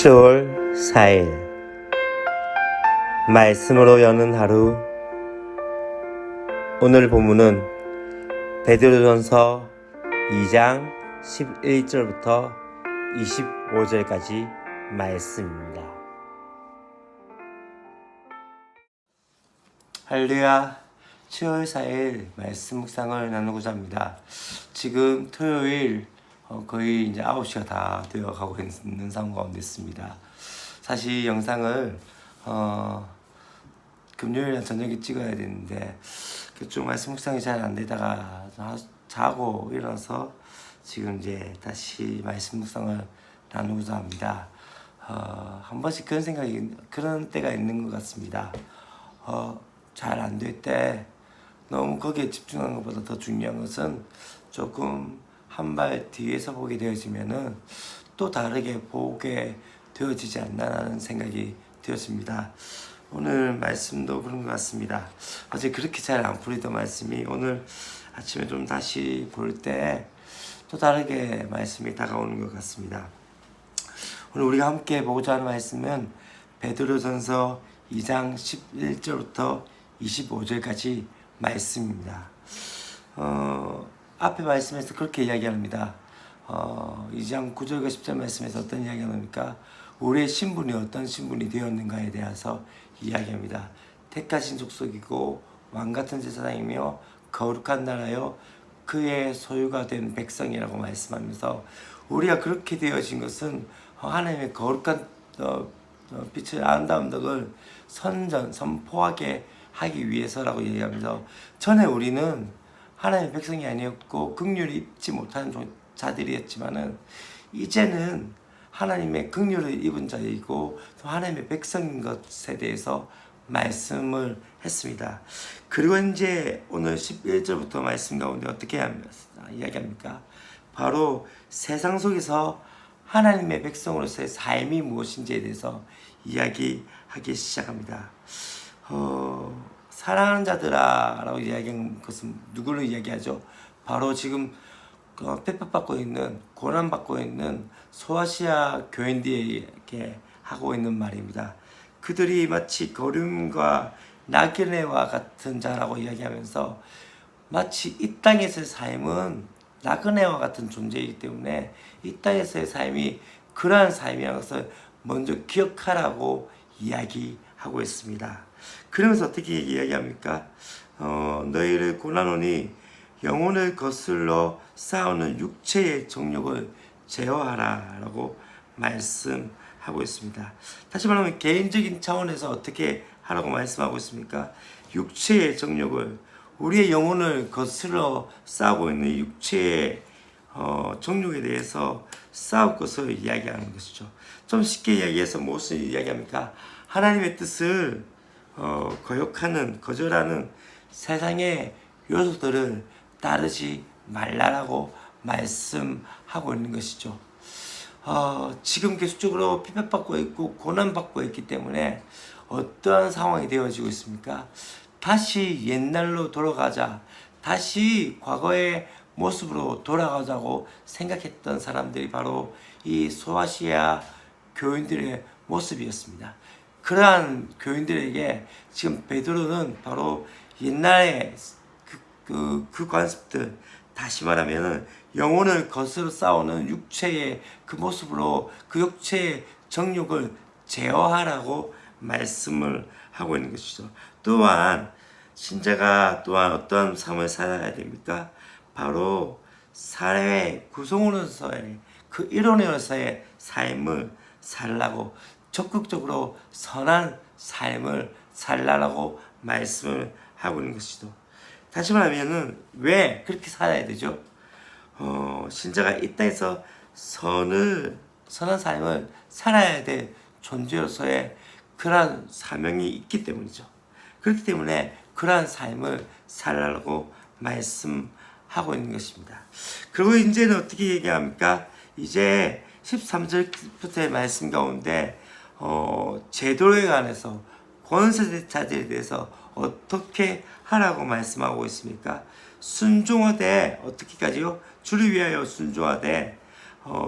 7월 4일 말씀으로 여는 하루. 오늘 본문은 베드로전서 2장 11절부터 25절까지 말씀입니다. 할렐루야. 7월 4일 말씀 묵상을 나누고자 합니다. 지금 토요일 거의 이제 9시가 다 되어 가고 있는 상황 가운데 있습니다. 사실 이 영상을 금요일 저녁에 찍어야 되는데 좀 말씀 묵상이 잘 안 되다가 자고 일어나서 지금 이제 다시 말씀 묵상을 나누고자 합니다. 한 번씩 그런 때가 있는 것 같습니다. 잘 안 될 때 너무 거기에 집중하는 것보다 더 중요한 것은 조금 한 발 뒤에서 보게 되어지면은 또 다르게 보게 되어지지 않나라는 생각이 되었습니다. 오늘 말씀도 그런 것 같습니다. 어제 그렇게 잘 안 풀리던 말씀이 오늘 아침에 좀 다시 볼 때 또 다르게 말씀이 다가오는 것 같습니다. 오늘 우리가 함께 보고자 하는 말씀은 베드로전서 2장 11절부터 25절까지 말씀입니다. 앞에 말씀에서 그렇게 이야기합니다. 2장 9절과 10절 말씀에서 어떤 이야기가 나옵니까? 우리의 신분이 어떤 신분이 되었는가에 대해서 이야기합니다. 택하신 족속이고 왕같은 제사장이며 거룩한 나라요 그의 소유가 된 백성이라고 말씀하면서 우리가 그렇게 되어진 것은 하나님의 거룩한 빛의 아름다운 덕을 선포하게 하기 위해서라고 얘기하면서, 전에 우리는 하나님의 백성이 아니었고 긍휼을 입지 못하는 자들이었지만은 이제는 하나님의 긍휼을 입은 자이고 또 하나님의 백성인 것에 대해서 말씀을 했습니다. 그리고 이제 오늘 11절부터 말씀 가운데 어떻게 이야기합니까? 바로 세상 속에서 하나님의 백성으로서의 삶이 무엇인지에 대해서 이야기하기 시작합니다. 사랑하는 자들아 라고 이야기한 것은 누구를 이야기하죠? 바로 지금 핍박받고 있는, 고난받고 있는 소아시아 교인들에게 하고 있는 말입니다. 그들이 마치 거름과 나그네와 같은 자라고 이야기하면서 마치 이 땅에서의 삶은 나그네와 같은 존재이기 때문에 이 땅에서의 삶이 그러한 삶이라는 것을 먼저 기억하라고 이야기하고 있습니다. 그러면서 어떻게 이야기합니까? 너희를 고난하노니 영혼을 거슬러 싸우는 육체의 정욕을 제어하라 라고 말씀하고 있습니다. 다시 말하면 개인적인 차원에서 어떻게 하라고 말씀하고 있습니까? 육체의 정욕을, 우리의 영혼을 거슬러 싸우고 있는 육체의 정욕에 대해서 싸울 것을 이야기하는 것이죠. 좀 쉽게 이야기해서 무엇을 이야기합니까? 하나님의 뜻을 거절하는 세상의 요소들을 따르지 말라라고 말씀하고 있는 것이죠. 지금 계속적으로 핍박받고 있고 고난받고 있기 때문에 어떠한 상황이 되어지고 있습니까? 다시 옛날로 돌아가자, 다시 과거의 모습으로 돌아가자고 생각했던 사람들이 바로 이 소아시아 교인들의 모습이었습니다. 그러한 교인들에게 지금 베드로는 바로 옛날의 그 관습들, 다시 말하면 영혼을 거스러 싸우는 육체의 그 모습으로 그 육체의 정욕을 제어하라고 말씀을 하고 있는 것이죠. 또한 신자가 또한 어떤 삶을 살아야 됩니까? 바로 사회 구성으로서의 그 일원으로서의 삶을 살라고, 적극적으로 선한 삶을 살라고 말씀을 하고 있는 것이죠. 다시 말하면은 왜 그렇게 살아야 되죠? 신자가 이 땅에서 선한 삶을 살아야 될 존재로서의 그러한 사명이 있기 때문이죠. 그렇기 때문에 그러한 삶을 살라고 말씀하고 있는 것입니다. 그리고 이제는 어떻게 얘기합니까? 이제 13절부터의 말씀 가운데 제도에 관해서 권세자들에 대해서 어떻게 하라고 말씀하고 있습니까? 순종하되, 어떻게까지요? 주를 위하여 순종하되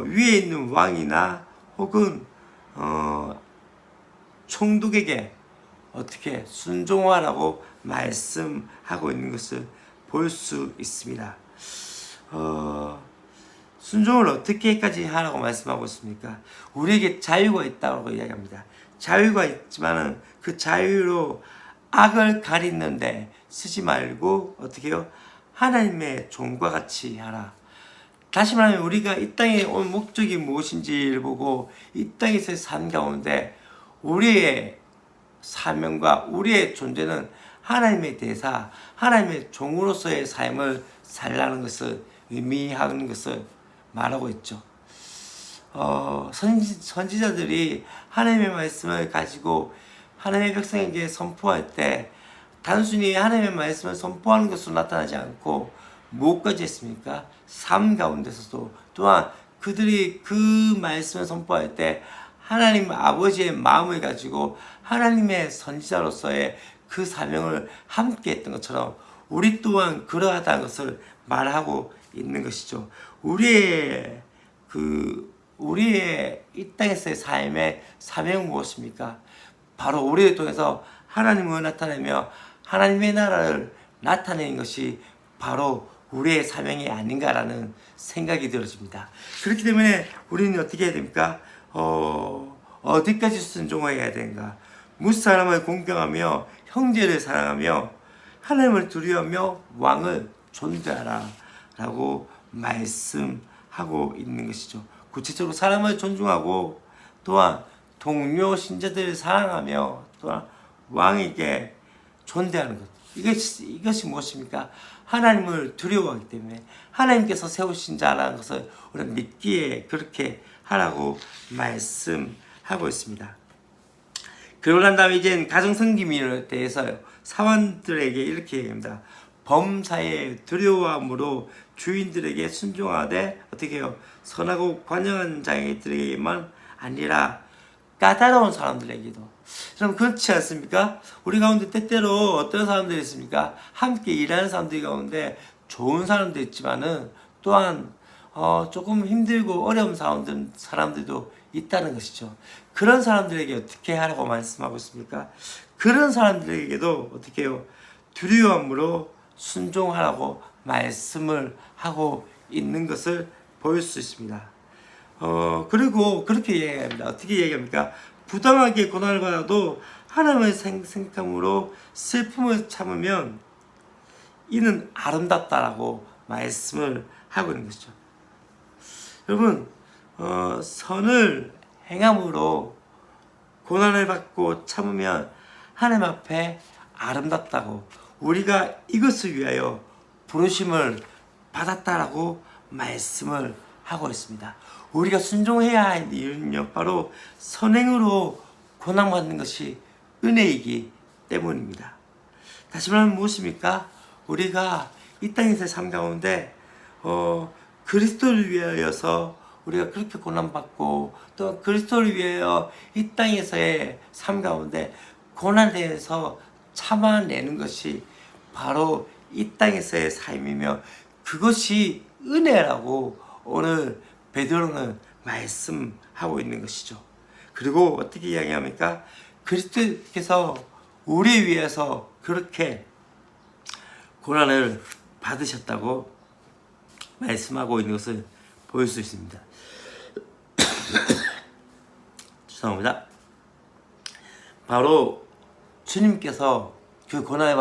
위에 있는 왕이나 혹은 총독에게 어떻게 순종하라고 말씀하고 있는 것을 볼 수 있습니다. 순종을 어떻게까지 하라고 말씀하고 있습니까? 우리에게 자유가 있다고 이야기합니다. 자유가 있지만은 그 자유로 악을 가리는데 쓰지 말고 어떻게 해요? 하나님의 종과 같이 하라. 다시 말하면 우리가 이 땅에 온 목적이 무엇인지를 보고 이 땅에서 산 가운데 우리의 사명과 우리의 존재는 하나님의 대사, 하나님의 종으로서의 삶을 살라는 것을 의미하는 것을 말하고 있죠. 선지자들이 하나님의 말씀을 가지고 하나님의 백성에게 선포할 때 단순히 하나님의 말씀을 선포하는 것으로 나타나지 않고 무엇까지 했습니까? 삶 가운데서도 또한 그들이 그 말씀을 선포할 때 하나님 아버지의 마음을 가지고 하나님의 선지자로서의 그 사명을 함께 했던 것처럼 우리 또한 그러하다는 것을 말하고 있는 것이죠. 우리의 이 땅에서의 삶의 사명은 무엇입니까? 바로 우리를 통해서 하나님을 나타내며 하나님의 나라를 나타내는 것이 바로 우리의 사명이 아닌가라는 생각이 들어집니다. 그렇기 때문에 우리는 어떻게 해야 됩니까? 어디까지 순종해야 되는가? 무사람을 공경하며 형제를 사랑하며 하나님을 두려워하며 왕을 존대하라 라고 말씀하고 있는 것이죠. 구체적으로 사람을 존중하고 또한 동료 신자들을 사랑하며 또한 왕에게 존대하는 것. 이것이 무엇입니까? 하나님을 두려워하기 때문에 하나님께서 세우신 자라는 것을 우리가 믿기에 그렇게 하라고 말씀하고 있습니다. 그러고 난 다음에 이제 가정성기민에 대해서 사원들에게 이렇게 얘기합니다. 범사에 두려워함으로 주인들에게 순종하되 어떻게 해요? 선하고 관영한 자들에게만 아니라 까다로운 사람들에게도. 그럼 그렇지 않습니까? 우리 가운데 때때로 어떤 사람들이 있습니까? 함께 일하는 사람들 가운데 좋은 사람도 있지만은 또한 조금 힘들고 어려운 사람들도 있다는 것이죠. 그런 사람들에게 어떻게 하라고 말씀하고 있습니까? 그런 사람들에게도 어떻게 해요? 두려움으로 순종하라고 말씀을 하고 있는 것을 볼 수 있습니다. 그리고 그렇게 얘기합니다. 어떻게 얘기합니까? 부당하게 고난을 받아도 하나님을 생각함으로 슬픔을 참으면 이는 아름답다라고 말씀을 하고 있는 것이죠. 여러분, 선을 행함으로 고난을 받고 참으면 하나님 앞에 아름답다고 우리가 이것을 위하여 부르심을 받았다라고 말씀을 하고 있습니다. 우리가 순종해야 할 이유는요, 바로 선행으로 고난받는 것이 은혜이기 때문입니다. 다시 말하면 무엇입니까? 우리가 이 땅에서의 삶 가운데 그리스도를 위하여서 우리가 그렇게 고난받고 또 그리스도를 위하여 이 땅에서의 삶 가운데 고난에 대해서 참아내는 것이 바로 이 땅에서의 삶이며 그것이 은혜라고 오늘 베드로는 말씀하고 있는 것이죠. 그리고 어떻게 이야기합니까? 그리스도께서 우리 위해서 그렇게 고난을 받으셨다고 말씀하고 있는 것을 볼 수 있습니다. 죄송합니다. 바로 주님께서 그 고난을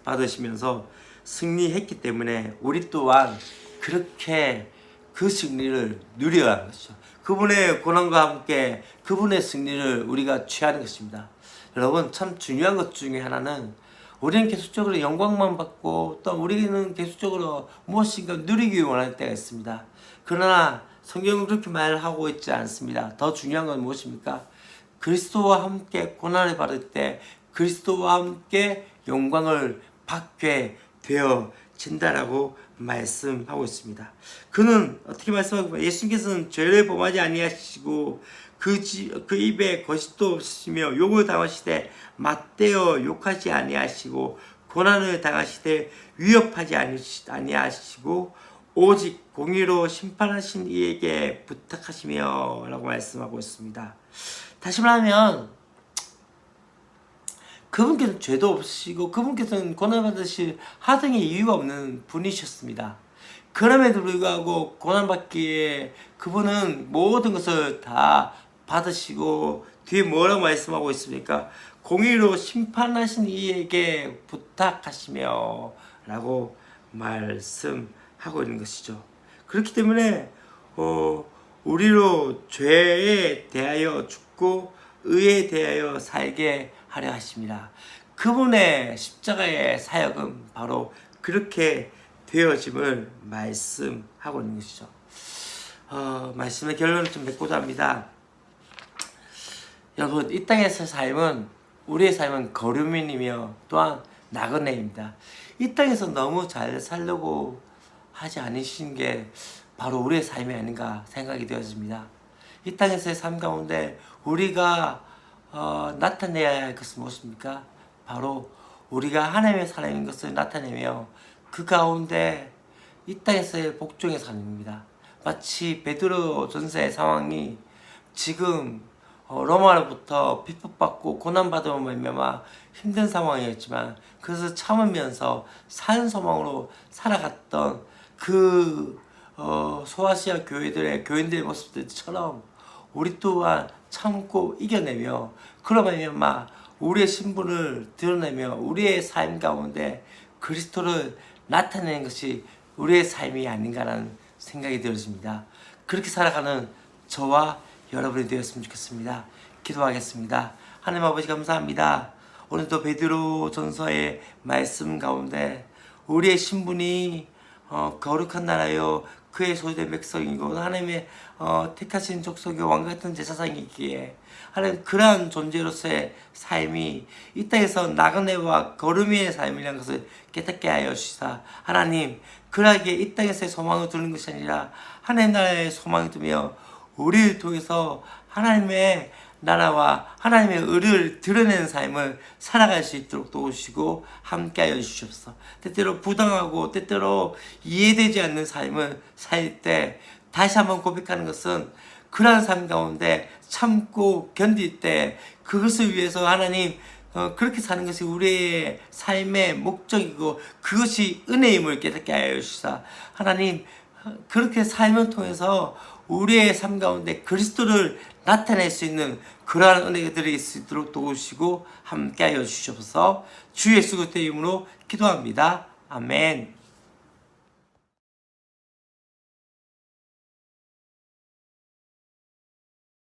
받으시면서 승리했기 때문에 우리 또한 그렇게 그 승리를 누려야 하는 것이죠. 그분의 고난과 함께 그분의 승리를 우리가 취하는 것입니다. 여러분, 참 중요한 것 중에 하나는 우리는 계속적으로 영광만 받고 또 우리는 계속적으로 무엇인가 누리기 원할 때가 있습니다. 그러나 성경은 그렇게 말하고 있지 않습니다. 더 중요한 건 무엇입니까? 그리스도와 함께 고난을 받을 때 그리스도와 함께 영광을 받게 되어진다라고 말씀하고 있습니다. 그는 어떻게 말씀하고 예수님께서는 죄를 범하지 아니하시고 그 입에 거짓도 없으시며 욕을 당하시되 맞대어 욕하지 아니하시고 고난을 당하시되 위협하지 아니하시고 오직 공의로 심판하신 이에게 부탁하시며 라고 말씀하고 있습니다. 다시 말하면 그분께서는 죄도 없으시고 그분께서는 고난받으실 하등의 이유가 없는 분이셨습니다. 그럼에도 불구하고 고난받기에 그분은 모든 것을 다 받으시고 뒤에 뭐라고 말씀하고 있습니까? 공의로 심판하신 이에게 부탁하시며 라고 말씀하고 있는 것이죠. 그렇기 때문에 우리로 죄에 대하여 죽고 의에 대하여 살게 하려 하십니다. 그분의 십자가의 사역은 바로 그렇게 되어짐을 말씀하고 있는 것이죠. 말씀의 결론을 좀 맺고자 합니다. 여러분, 이 땅에서의 삶은, 우리의 삶은 거류민이며 또한 나그네입니다. 이 땅에서 너무 잘 살려고 하지 않으신 게 바로 우리의 삶이 아닌가 생각이 되어집니다. 이 땅에서의 삶 가운데 우리가 나타내야 할 것은 무엇입니까? 바로 우리가 하나님의 사람인 것을 나타내며 그 가운데 이 땅에서의 복종의 삶입니다. 마치 베드로 전서의 상황이 지금 로마로부터 핍박받고 고난받음으로 말미암아 힘든 상황이었지만 그것을 참으면서 산 소망으로 살아갔던 그 소아시아 교인들의 모습들처럼 우리 또한 참고 이겨내며 그로 말미암아 우리의 신분을 드러내며 우리의 삶 가운데 그리스도를 나타내는 것이 우리의 삶이 아닌가라는 생각이 들어집니다. 그렇게 살아가는 저와 여러분이 되었으면 좋겠습니다. 기도하겠습니다. 하나님 아버지 감사합니다. 오늘도 베드로 전서의 말씀 가운데 우리의 신분이 거룩한 나라요 그의 소유된 백성이고 하나님의 택하신 족속의 왕같은 제사장이기에 하나님 그러한 존재로서의 삶이 이 땅에서 나그네와 거루미의 삶이라는 것을 깨닫게 하여 주시사 하나님 그러하게 이 땅에서의 소망을 두는 것이 아니라 하나님 나라의 소망을 두며 우리를 통해서 하나님의 나라와 하나님의 의를 드러내는 삶을 살아갈 수 있도록 도우시고 함께하여 주시옵소서. 때때로 부당하고 때때로 이해되지 않는 삶을 살 때 다시 한번 고백하는 것은 그러한 삶 가운데 참고 견딜 때 그것을 위해서 하나님 그렇게 사는 것이 우리의 삶의 목적이고 그것이 은혜임을 깨닫게 하여 주시사 하나님 그렇게 삶을 통해서 우리의 삶 가운데 그리스도를 나타낼 수 있는 그러한 은혜가 드릴 수 있도록 도우시고 함께하여 주시옵소서. 주 예수 그리스도의 이름으로 기도합니다. 아멘.